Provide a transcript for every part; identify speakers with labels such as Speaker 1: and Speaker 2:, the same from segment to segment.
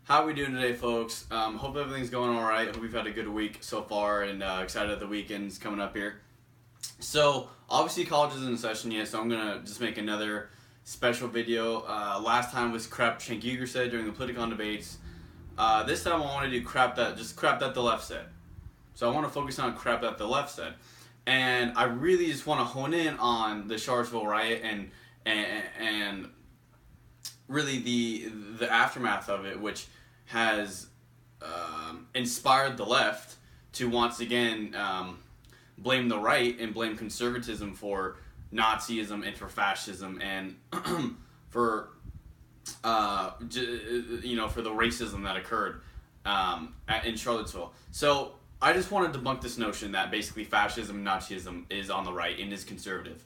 Speaker 1: How are we doing today, folks? Hope everything's going all right. Hope we've had a good week so far, and excited that the weekend's coming up here. So, obviously, college isn't in session yet, so I'm gonna just make another special video. Last time was crap Shank said during the Politicon debates. This time I want to do crap that the left said. So I want to focus on crap that the left said, and I really just want to hone in on the Charlottesville riot and really the aftermath of it, which has inspired the left to once again blame the right and blame conservatism for Nazism and for fascism and for for the racism that occurred in Charlottesville. So I just want to debunk this notion that basically fascism and Nazism is on the right and is conservative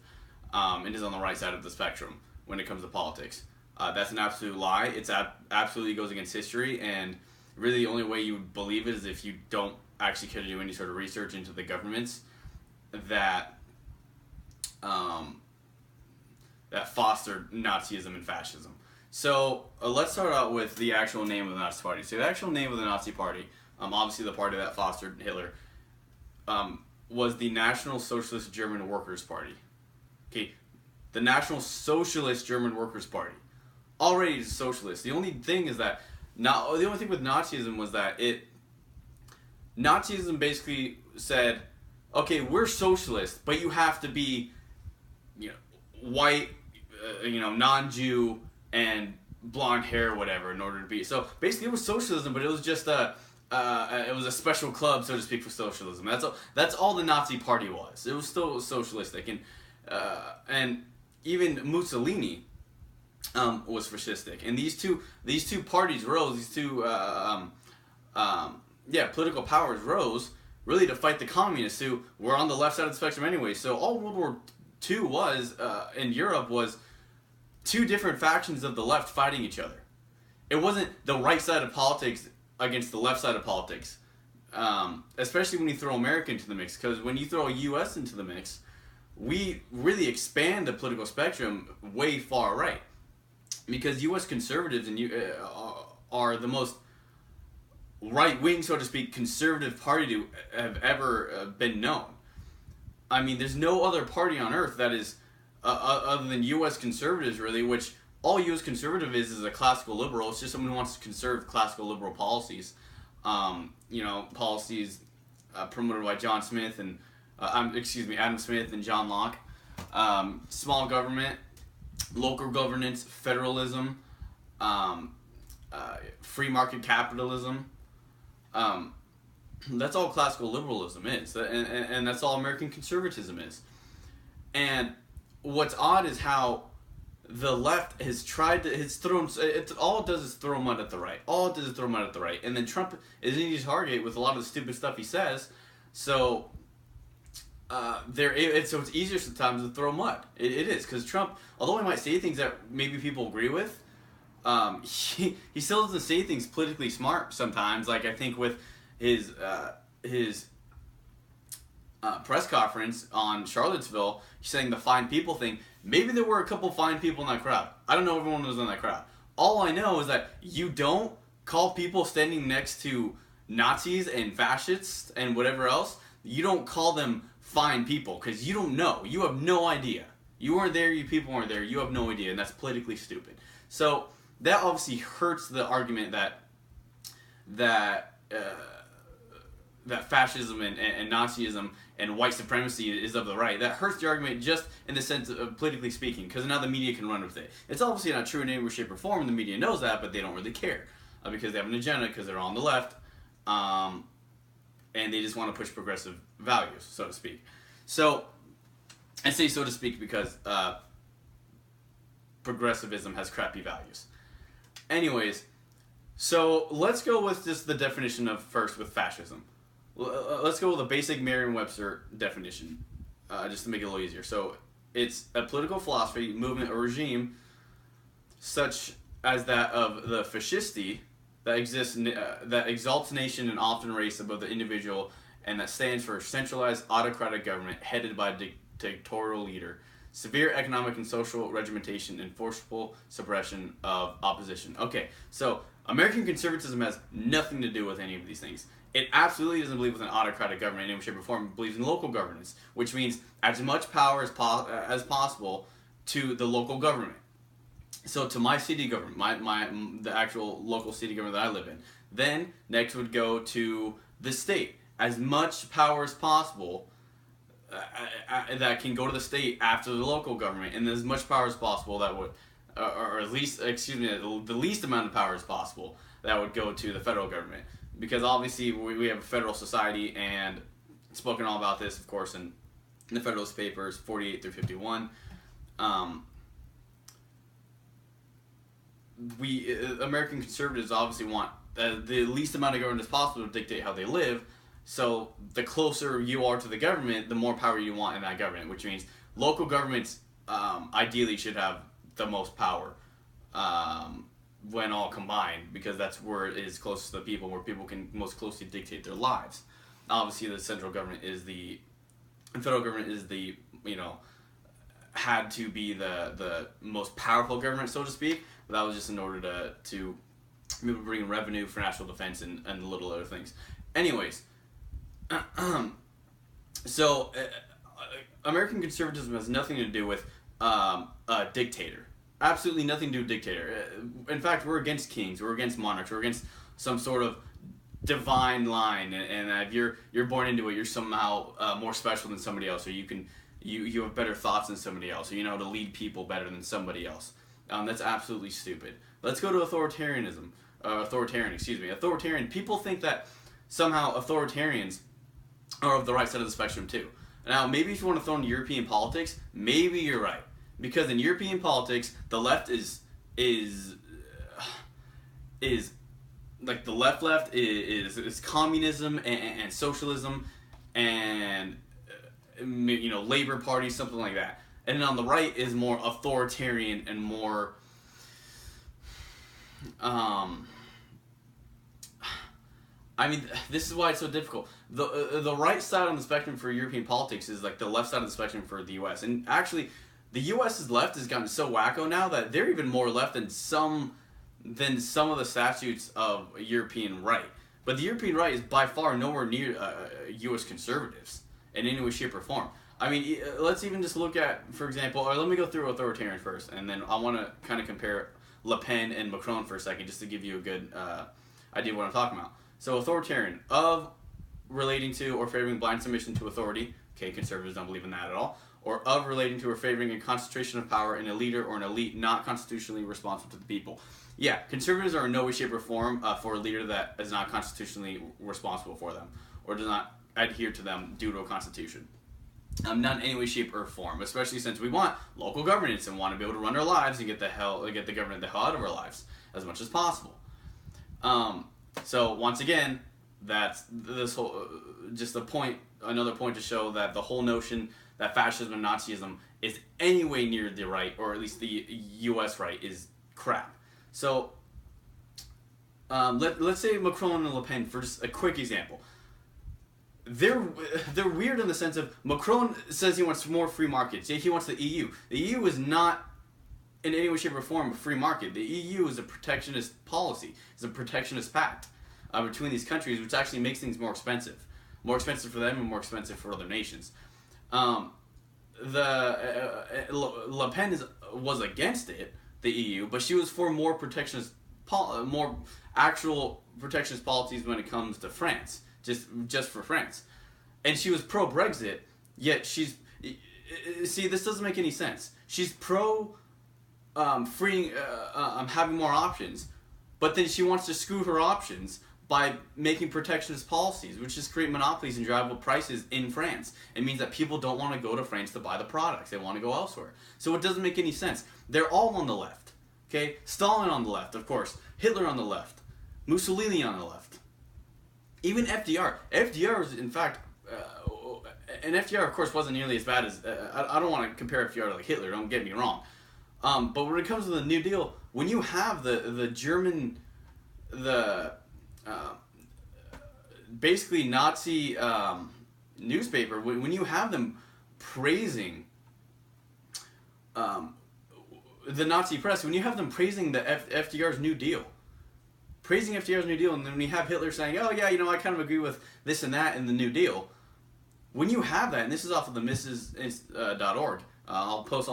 Speaker 1: and is on the right side of the spectrum when it comes to politics. That's an absolute lie. It's absolutely goes against history, and really the only way you would believe it is if you don't actually care to do any sort of research into the governments that fostered Nazism and fascism. So let's start out with the actual name of the Nazi Party. So the actual name of the Nazi Party, obviously the party that fostered Hitler, was the National Socialist German Workers' Party. Okay, the National Socialist German Workers' Party. Already it's socialist. The only thing is that the only thing with Nazism was that Nazism basically said, okay, we're socialist, but you have to be, white, non-Jew and blonde hair, or whatever, in order to be. So basically, it was socialism, but it was just it was a special club, so to speak, for socialism. That's all the Nazi Party was. It was still socialistic, and even Mussolini was fascistic. And these two parties rose. These two political powers rose really to fight the communists, who were on the left side of the spectrum anyway. So all World War II was in Europe was two different factions of the left fighting each other. It wasn't the right side of politics against the left side of politics, especially when you throw America into the mix. Because when you throw U.S. into the mix, we really expand the political spectrum way far right. Because U.S. conservatives are the most right-wing, so to speak, conservative party to have ever been known. I mean, there's no other party on earth that is, other than U.S. conservatives, really, which all U.S. conservative is a classical liberal. It's just someone who wants to conserve classical liberal policies. Policies promoted by John Smith and, Adam Smith and John Locke. Small government, local governance, federalism, free market capitalism. That's all classical liberalism is, and that's all American conservatism is. And what's odd is how the left has tried to, all it does is throw mud at the right. All it does is throw mud at the right. And then Trump is an easy target with a lot of the stupid stuff he says. So it's easier sometimes to throw mud. It is, because Trump, although he might say things that maybe people agree with, he still doesn't say things politically smart sometimes. Like I think with his press conference on Charlottesville, he's saying the fine people thing. Maybe there were a couple fine people in that crowd. I don't know if everyone was in that crowd. All I know is that you don't call people standing next to Nazis and fascists and whatever else, you don't call them fine people, because you don't know. You have no idea. You weren't there, you people weren't there, you have no idea, and that's politically stupid. So that obviously hurts the argument that fascism and Nazism and white supremacy is of the right. That hurts the argument just in the sense of politically speaking, because now the media can run with it. It's obviously not true in any way, shape, or form, and the media knows that, but they don't really care because they have an agenda, because they're on the left, and they just want to push progressive values, so to speak. So, I say so to speak because progressivism has crappy values. Anyways, so let's go with just the definition of first with fascism. Let's go with a basic Merriam-Webster definition, just to make it a little easier. So it's a political philosophy, movement, or regime such as that of the fascisti that exists, that exalts nation and often race above the individual, and that stands for a centralized autocratic government headed by a dictatorial leader, severe economic and social regimentation, and forceful suppression of opposition. Okay, so American conservatism has nothing to do with any of these things. It absolutely doesn't believe in an autocratic government in any way, shape, or form. It believes in local governance, which means as much power as possible to the local government. So to my city government, the actual local city government that I live in. Then next would go to the state. As much power as possible that can go to the state after the local government, and as much power as possible that would, or at least, the least amount of power as possible that would go to the federal government. Because obviously we have a federal society, and spoken all about this, of course, in the Federalist Papers 48 through 51. American conservatives obviously want the least amount of government as possible to dictate how they live. So the closer you are to the government, the more power you want in that government, which means local governments ideally should have the most power when all combined, because that's where it is closest to the people, where people can most closely dictate their lives. Obviously, the federal government is the had to be the most powerful government, so to speak. But that was just in order to bring in revenue for national defense and little other things. Anyways, so American conservatism has nothing to do with a dictator. Absolutely nothing to do with dictator. In fact, we're against kings. We're against monarchs. We're against some sort of divine line, and if you're born into it, you're somehow more special than somebody else, or you have better thoughts than somebody else, or you know how to lead people better than somebody else. That's absolutely stupid. Let's go to authoritarianism. Authoritarian. People think that somehow authoritarians are of the right side of the spectrum too. Now, maybe if you want to throw in European politics, maybe you're right. Because in European politics, the left is like the left is communism and socialism and Labor Party, something like that. And then on the right is more authoritarian and more this is why it's so difficult. The right side on the spectrum for European politics is like the left side of the spectrum for the U.S. And actually, the U.S.'s left has gotten so wacko now that they're even more left than some of the statutes of European right. But the European right is by far nowhere near U.S. conservatives in any way, shape, or form. I mean, let's even just look at, for example, or let me go through authoritarian first, and then I want to kind of compare Le Pen and Macron for a second, just to give you a good idea of what I'm talking about. So authoritarian, of relating to or favoring blind submission to authority. Okay, conservatives don't believe in that at all. Or of relating to or favoring a concentration of power in a leader or an elite not constitutionally responsible to the people. Yeah, conservatives are in no way, shape, or form for a leader that is not constitutionally responsible for them or does not adhere to them due to a constitution. Not in any way, shape, or form, especially since we want local governance and want to be able to run our lives and get the government the hell out of our lives as much as possible. So once again, that's this whole just another point to show that the whole notion that fascism and Nazism is any way near the right, or at least the U.S. right, is crap. So let's say Macron and Le Pen, for just a quick example. They're weird in the sense of Macron says he wants more free markets. Yeah, he wants the EU. The EU is not in any way, shape, or form a free market. The EU is a protectionist policy. It's a protectionist pact between these countries, which actually makes things more expensive for them and more expensive for other nations. Le Pen was against it, the EU, but she was for more actual protectionist policies when it comes to France, just for France, and she was pro Brexit. Yet this doesn't make any sense. She's pro freeing having more options, but then she wants to screw her options by making protectionist policies, which just create monopolies and drive up prices in France. It means that people don't want to go to France to buy the products. They want to go elsewhere. So it doesn't make any sense. They're all on the left. Okay? Stalin on the left, of course. Hitler on the left. Mussolini on the left. Even FDR. FDR was, in fact, and FDR, of course, wasn't nearly as bad as, I don't want to compare FDR to like Hitler, don't get me wrong. But when it comes to the New Deal, when you have the German, basically Nazi newspaper, when you have them praising the Nazi press, when you have them praising the FDR's New Deal, praising FDR's New Deal, and then when you have Hitler saying, oh yeah, I kind of agree with this and that in the New Deal, when you have that, and this is off of the Mrs.org, I'll post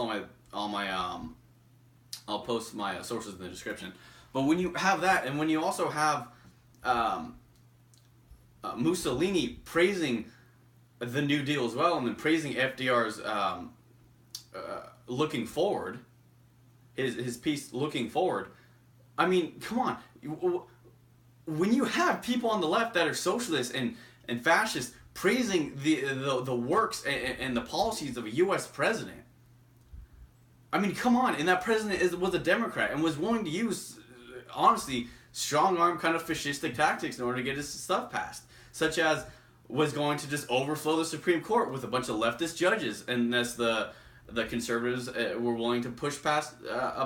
Speaker 1: I'll post my sources in the description. But when you have that, and when you also have Mussolini praising the New Deal as well, and then praising FDR's looking forward, his piece looking forward. I mean, come on. When you have people on the left that are socialists and fascists praising the works and the policies of a U.S. president, I mean, come on. And that president was a Democrat and was willing to use, honestly, strong-arm kind of fascistic tactics in order to get his stuff passed, such as was going to just overflow the Supreme Court with a bunch of leftist judges, and that's the conservatives were willing to push past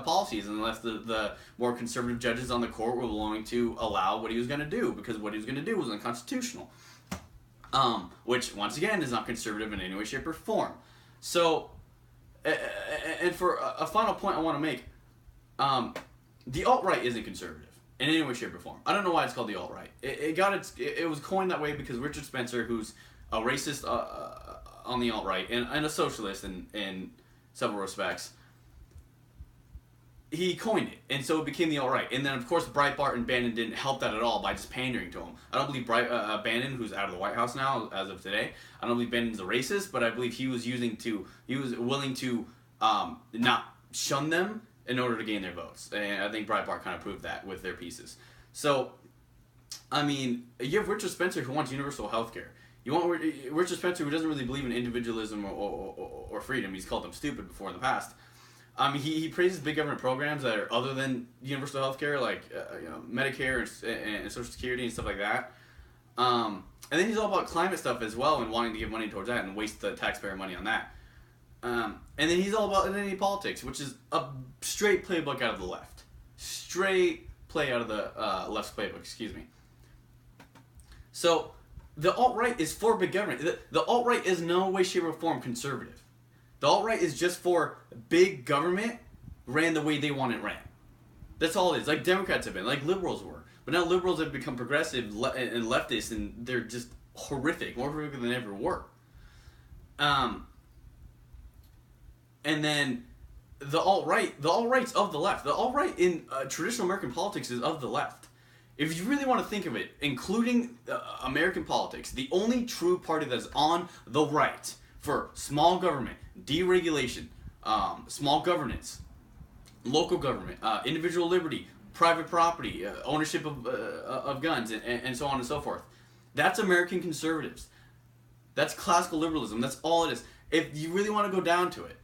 Speaker 1: policies, unless the more conservative judges on the court were willing to allow what he was going to do, because what he was going to do was unconstitutional. Which, once again, is not conservative in any way, shape, or form. So, and for a final point I want to make, the alt-right isn't conservative in any way, shape, or form. I don't know why it's called the alt-right. It was coined that way because Richard Spencer, who's a racist on the alt-right and a socialist in several respects, he coined it, and so it became the alt-right. And then, of course, Breitbart and Bannon didn't help that at all by just pandering to him. I don't believe Bannon, who's out of the White House now as of today, I don't believe Bannon's a racist, but I believe he was willing to not shun them in order to gain their votes. And I think Breitbart kind of proved that with their pieces. So, I mean, you have Richard Spencer who wants universal health care. You want Richard Spencer who doesn't really believe in individualism or freedom. He's called them stupid before in the past. He praises big government programs that are other than universal health care, like Medicare and Social Security and stuff like that. And then he's all about climate stuff as well, and wanting to give money towards that and waste the taxpayer money on that. And then he's all about identity politics, which is a straight playbook out of the left. Straight play out of the left's playbook, excuse me. So, the alt-right is for big government. The alt-right is no way, shape, or form conservative. The alt-right is just for big government ran the way they want it ran. That's all it is. Like Democrats have been, like liberals were. But now liberals have become progressive and leftist, and they're just horrific, more horrific than they ever were. And then the alt-right's of the left. The alt-right in traditional American politics is of the left. If you really want to think of it, including American politics, the only true party that is on the right for small government, deregulation, small governance, local government, individual liberty, private property, ownership of guns, and so on and so forth. That's American conservatives. That's classical liberalism. That's all it is. If you really want to go down to it,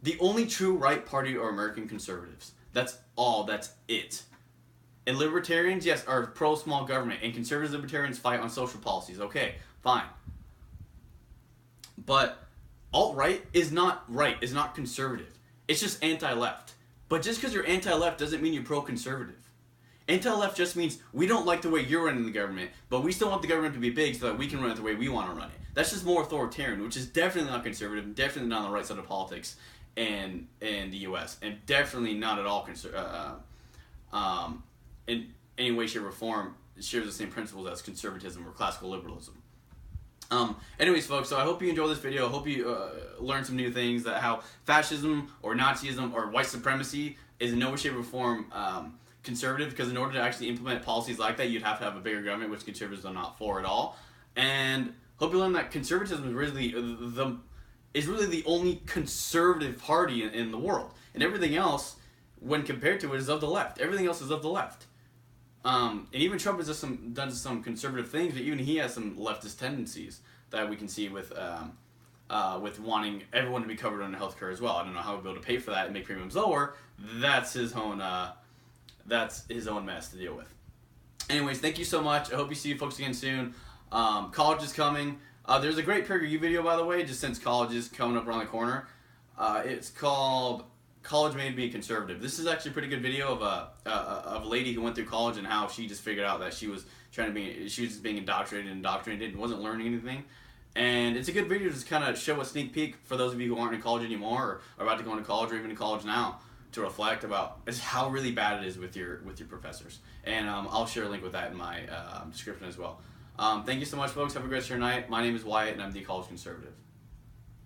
Speaker 1: the only true right party are American conservatives. That's all. That's it. And libertarians, yes, are pro-small government, and conservative libertarians fight on social policies. Okay, fine. But alt-right is not right, is not conservative. It's just anti-left. But just because you're anti-left doesn't mean you're pro-conservative. Anti-left just means we don't like the way you're running the government, but we still want the government to be big so that we can run it the way we want to run it. That's just more authoritarian, which is definitely not conservative, and definitely not on the right side of politics in the U.S., and definitely not at all in any way, shape, or form shares the same principles as conservatism or classical liberalism. Anyways, folks, so I hope you enjoyed this video. I hope you learned some new things, that how fascism or Nazism or white supremacy is in no way, shape, or form conservative, because in order to actually implement policies like that, you'd have to have a bigger government, which conservatives are not for at all. And hope you learned that conservatism is really the only conservative party in the world. And everything else, when compared to it, is of the left. Everything else is of the left. And even Trump has done some conservative things, but even he has some leftist tendencies that we can see with wanting everyone to be covered under healthcare as well. I don't know how we'll be able to pay for that and make premiums lower. That's his own mess to deal with. Anyways, thank you so much. I hope you see you folks again soon. College is coming. There's a great peer review video, by the way, just since college is coming up around the corner. It's called College Made Me Conservative. This is actually a pretty good video of a lady who went through college and how she just figured out that she was just being indoctrinated and wasn't learning anything. And it's a good video to just kind of show a sneak peek for those of you who aren't in college anymore, or are about to go into college, or even in college now. to reflect about is how really bad it is with your professors. And I'll share a link with that in my description as well. Thank you so much, folks. Have a great rest of your night. My name is Wyatt, and I'm the College Conservative.